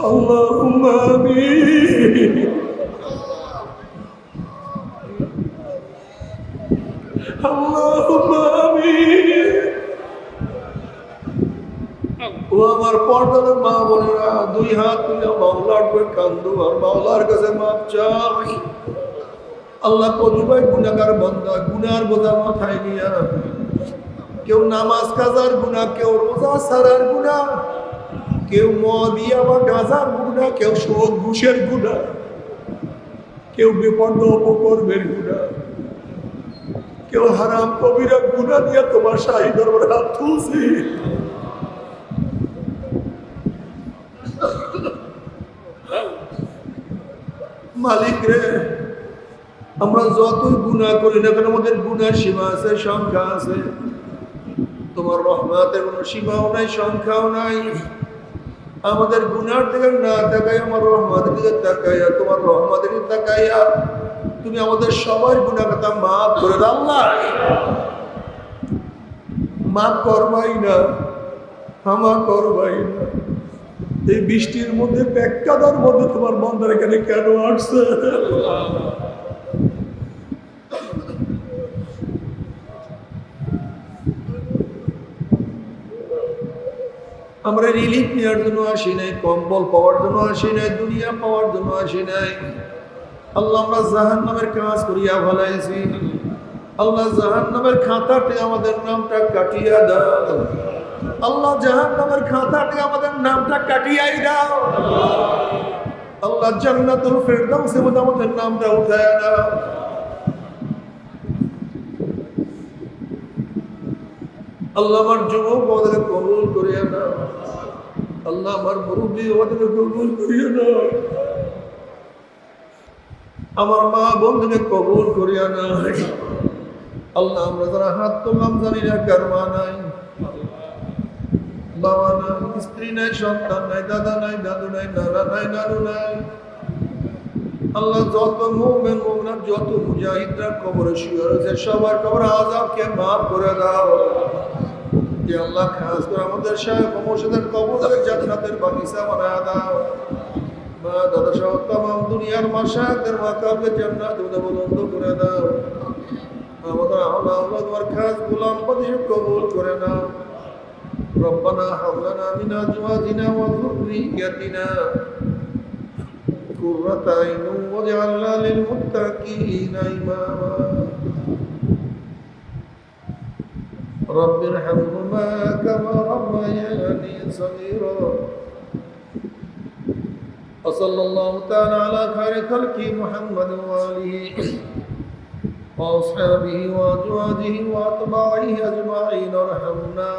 اللهم آمين اللهم آمين ও আমার পর্দার মা বোনেরা দুই হাত তুলে মাওলার উপর কান্দো আর মাওলার কাছে মাপ চাই। আল্লাহ কতিপয় গুনাহগার বান্দা গুনার বোঝা মাথায় নিয়া কেউ নামাজ কাজার গুনাহ, কেউ রোজা ছাড়ার গুনাহ, কেউ মদিয়া বা গাজার গুনাহ, কেউ সুদ ঘুষের গুনাহ, কেউ বেপরোয়া অপকর্মের গুনাহ, কেউ হারাম কবিরা গুনাহ দিয়ে তোমার শাহী দরবারে হাত তুলছি। মালিক রে, আমরা যতই গুনাহ করি না কেন আমাদের গুনার সীমা আছে, সংখ্যা আছে। তোমার রহমতের কোনো সীমাও নাই, সংখ্যাও নাই। আমাদের গুনার দিকে না তাকাই, আমার রহমতের দিকে তাকাইয়া, তোমার রহমতের দিকে তাকাইয়া তুমি আমাদের সবার গুনাহ কথা মাফ করে দাও। আল্লাহ মাফ করবাই না, ক্ষমা করবাই না। এই বৃষ্টির মধ্যে ব্যাখ্যাদার মধ্যে তোমার মন্দার এখানে কেন আসছে? আমরা রিলিফ নেওয়ার জন্য আসি নাই, কম্বল পাওয়ার জন্য আসি নাই, দুনিয়া পাওয়ার জন্য আসি নাই। আল্লাহ আমরা জাহান্নামের কাজ করিয়া ভালাইছি। আল্লাহ জাহান্নামের খাতাতে আমাদের নামটা কাটিয়া দাও। আল্লাহ জাহান্নামের খাতাতে আমাদের নামটা কাটিয়াই দাও। আল্লাহ জান্নাতুল ফেরদাউসে আমাদের নামটা উঠায়া দাও। আল্লাহ আমার যুবক ওদেরকে কবুল করিয়া নাও। আল্লাহ আমার মুরব্বী ওদেরকে কবুল করিয়া নাও। আমার মা বন্ধুকে কবুল করিয়া নাও। আল্লাহ আমরা যারা হাত তুললাম জানি না কার মা নাই, বাবা নাই, স্ত্রী নাই, সন্তান নাই, দাদা নাই, দাদু নাই, নানা নাই, নানু নাই। আল্লাহ যত মুমিন মুমিনাত, যত মুজাহিদরা কবরে শুয়ে রয়েছে সবার কবর আযাবকে মাফ করে দাও। যে আল্লাহ খাস করে আমাদের শায়েখ ও মুর্শিদের কবরের জান্নাতের বাগিচা বানায়া দাও। মা দাদা সহ तमाम দুনিয়ার মাশায়েখদের মাকামকে জান্নাতে বুলন্দ করে দাও। আমাদের আল্লাহ তোমার খাস গোলাম পদিশ কবুল করে নাও। রব্বানা হাব লানা মিন আজওয়াজিনা ওয়া যুররিয়াতিনা কুররাতা আইনুন ওয়াজআলনা লিল মুত্তাকিনা ইমামা। রব্বি ইরহামহুমা কামা রাব্বায়ানি সগীরা। ওয়াসাল্লাল্লাহু তাআলা আলা খায়রি খালকি মুহাম্মাদ ওয়া আলিহি وأصحابه وأزواجه وأتباعه أجمعين ارحمنا